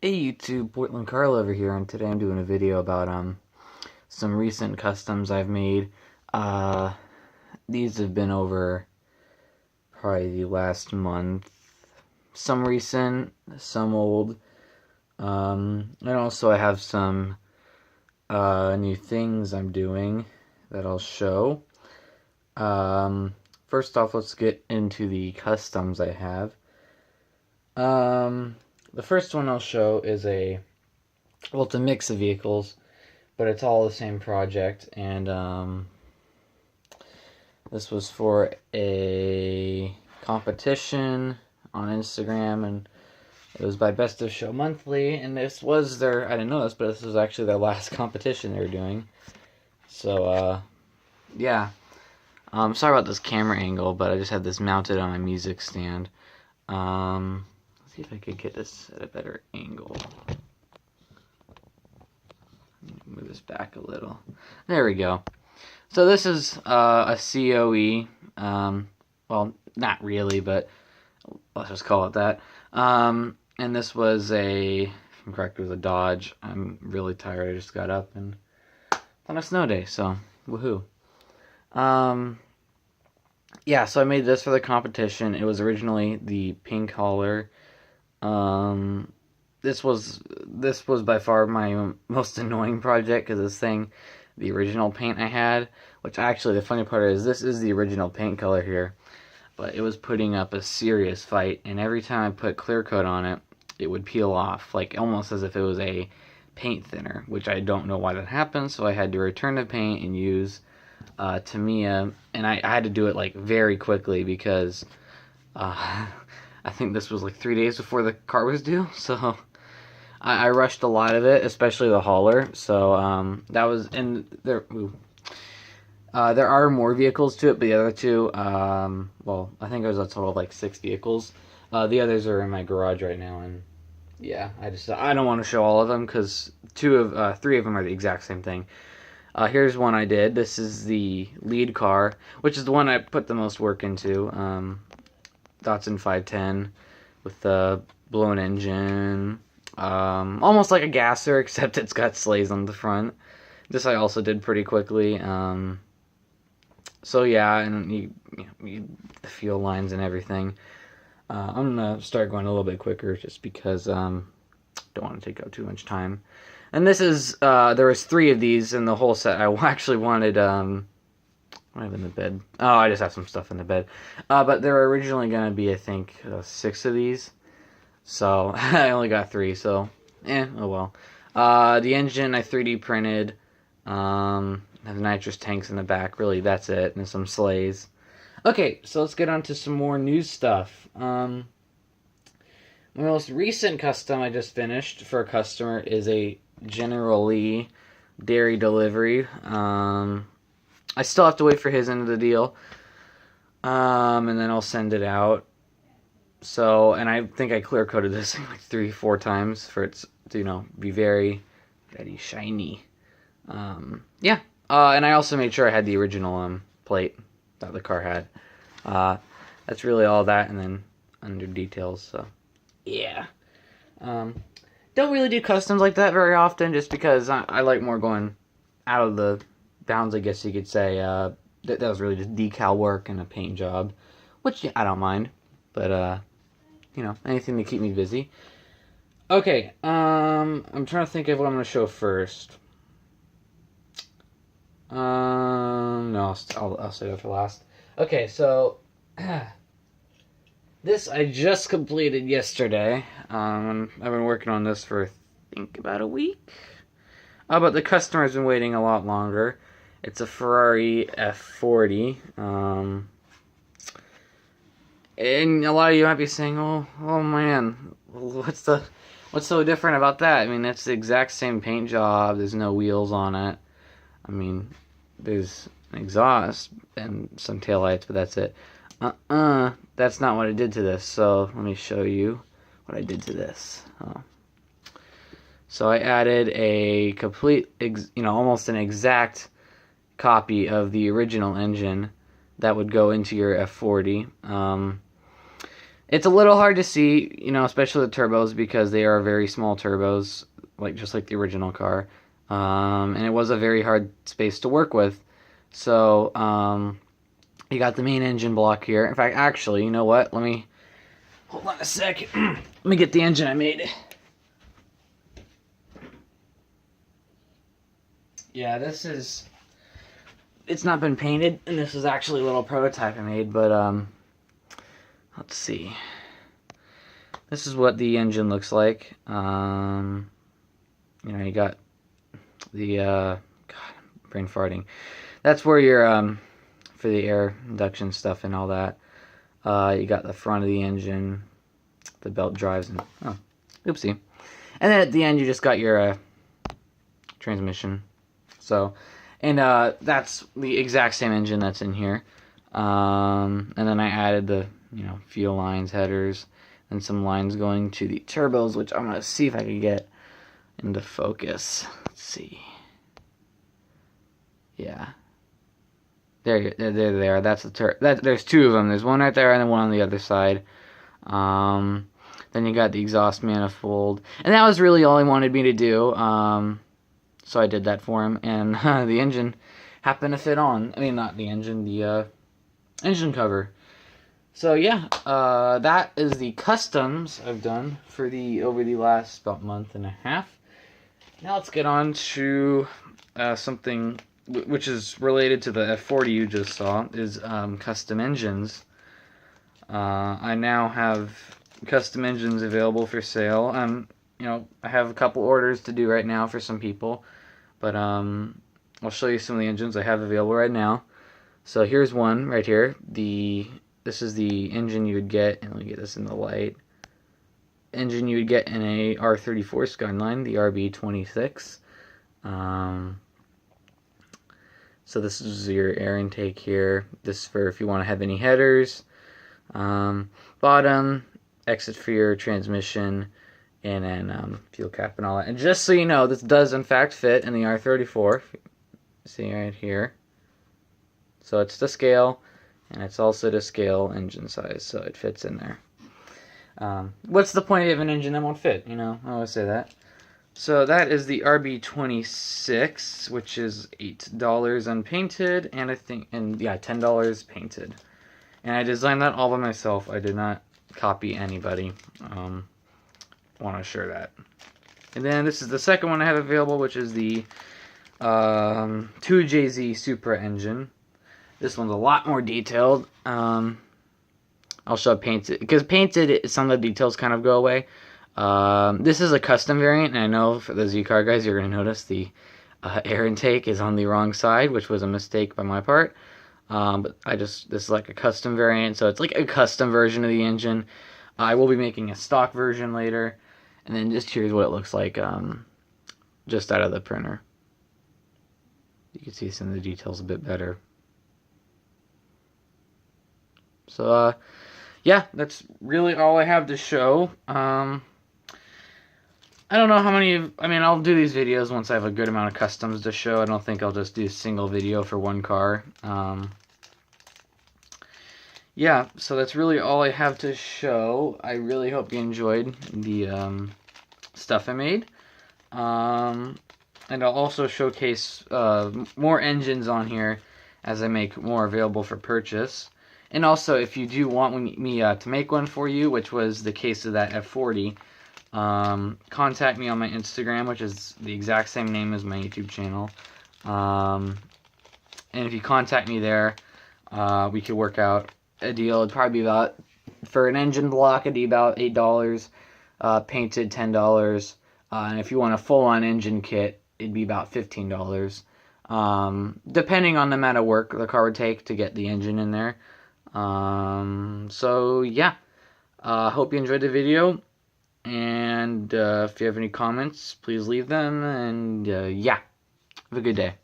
Hey YouTube, Portland Carl over here, and today I'm doing a video about some recent customs I've made. Uh, these have been over probably the last month. Some recent, some old. And also I have some new things I'm doing that I'll show. First off, let's get into the customs I have. The first one I'll show is it's a mix of vehicles, but it's all the same project, and this was for a competition on Instagram, and it was by Best of Show Monthly, and this was I didn't know this, but this was actually their last competition they were doing. So, yeah. Sorry about this camera angle, but I just had this mounted on my music stand. Let's see if I could get this at a better angle. Move this back a little. There we go. So this is a COE. Well, not really, but let's just call it that. And this was if I'm correct, it was a Dodge. I'm really tired. I just got up and on a snow day, so woohoo. Yeah, so I made this for the competition. It was originally the pink collar. This was by far my most annoying project because the original paint I had, which actually the funny part is this is the original paint color here, but it was putting up a serious fight, and every time I put clear coat on it, it would peel off, like almost as if it was a paint thinner, which I don't know why that happened, so I had to return the paint and use Tamiya, and I had to do it like very quickly because I think this was like 3 days before the car was due, so I rushed a lot of it, especially the hauler. So that was, and there are more vehicles to it, but the other two, well, I think there's a total of like 6 vehicles. The others are in my garage right now, and yeah, I don't want to show all of them because 3 of them are the exact same thing. Here's one I did. This is the lead car, which is the one I put the most work into. Datsun 510 with the blown engine. Almost like a gasser, except it's got sleighs on the front. This I also did pretty quickly. So yeah, and the fuel lines and everything. I'm gonna start going a little bit quicker just because don't want to take up too much time. And this is there was 3 of these in the whole set. I actually wanted what do I have in the bed? Oh, I just have some stuff in the bed. But there were originally gonna be, I think, 6 of these. So I only got 3, so oh well. The engine I 3D printed. Have nitrous tanks in the back. Really, that's it, and some sleighs. Okay, so let's get on to some more news stuff. My most recent custom I just finished for a customer is a General Lee dairy delivery. I still have to wait for his end of the deal, and then I'll send it out. So, and I think I clear coated this like 3-4 times for it to, be very, very shiny. Yeah. And I also made sure I had the original plate that the car had. That's really all that, and then under details. So, yeah. Don't really do customs like that very often, just because I like more going out of the bounds, I guess you could say. That was really just decal work and a paint job, which I don't mind, but anything to keep me busy. Okay, I'm trying to think of what I'm going to show first. No, I'll save it for last. Okay, so this I just completed yesterday. I've been working on this for, I think, about a week. But the customer's been waiting a lot longer. It's a Ferrari F40. And a lot of you might be saying, "Oh man, what's so different about that?" I mean, it's the exact same paint job. There's no wheels on it. I mean, there's an exhaust and some taillights, but that's it. That's not what I did to this. So let me show you what I did to this. So I added a complete, almost an exact copy of the original engine that would go into your F40. It's a little hard to see, you know, especially the turbos, because they are very small turbos, like just like the original car. And it was a very hard space to work with. So, you got the main engine block here. In fact, actually, you know what? Let me, hold on a second. Let me get the engine I made. Yeah, this is, it's not been painted, and this is actually a little prototype I made, but, let's see. This is what the engine looks like. You know, you got the, God, brain farting. That's where you're, for the air induction stuff and all that. You got the front of the engine, the belt drives, and, oh, oopsie. And then at the end, you just got your, transmission. So, and, that's the exact same engine that's in here. And then I added the, you know, fuel lines, headers, and some lines going to the turbos, which I'm going to see if I can get into focus. Let's see. Yeah. There they are. That's the there's two of them. There's one right there and then one on the other side. Then you got the exhaust manifold. And that was really all he wanted me to do. So I did that for him. And the engine happened to fit on. I mean, not the engine, the engine cover. So yeah, that is the customs I've done for over the last about month and a half. Now let's get on to something which is related to the F40 you just saw, is custom engines. I now have custom engines available for sale. You know, I have a couple orders to do right now for some people, but I'll show you some of the engines I have available right now. So here's one right here. This is the engine you would get, and let me get this in the light. Engine you would get in a R34 Skyline, the RB26. So this is your air intake here. This is for if you want to have any headers. Bottom, exit for your transmission, and then fuel cap and all that. And just so you know, this does in fact fit in the R34. See right here. So it's to scale, and it's also to scale engine size, so it fits in there. What's the point of an engine that won't fit? You know, I always say that. So that is the RB26, which is $8 unpainted, and I think, and yeah, $10 painted. And I designed that all by myself. I did not copy anybody. Want to assure that. And then this is the second one I have available, which is the 2JZ Supra engine. This one's a lot more detailed. I'll show painted, because painted, some of the details kind of go away. This is a custom variant, and I know for the Z-Car guys, you're going to notice the air intake is on the wrong side, which was a mistake by my part. But this is like a custom variant, so it's like a custom version of the engine. I will be making a stock version later, and then just here's what it looks like just out of the printer. You can see some of the details a bit better. So, yeah, that's really all I have to show. I don't know how many, I mean, I'll do these videos once I have a good amount of customs to show. I don't think I'll just do a single video for one car. Yeah, so that's really all I have to show. I really hope you enjoyed the stuff I made. And I'll also showcase more engines on here as I make more available for purchase. And also, if you do want me to make one for you, which was the case of that F40, contact me on my Instagram, which is the exact same name as my YouTube channel. And if you contact me there, we could work out a deal. It'd probably be about, for an engine block, it'd be about $8, painted $10, and if you want a full-on engine kit, it'd be about $15, depending on the amount of work the car would take to get the engine in there. So yeah, hope you enjoyed the video, and if you have any comments, please leave them, and yeah, have a good day.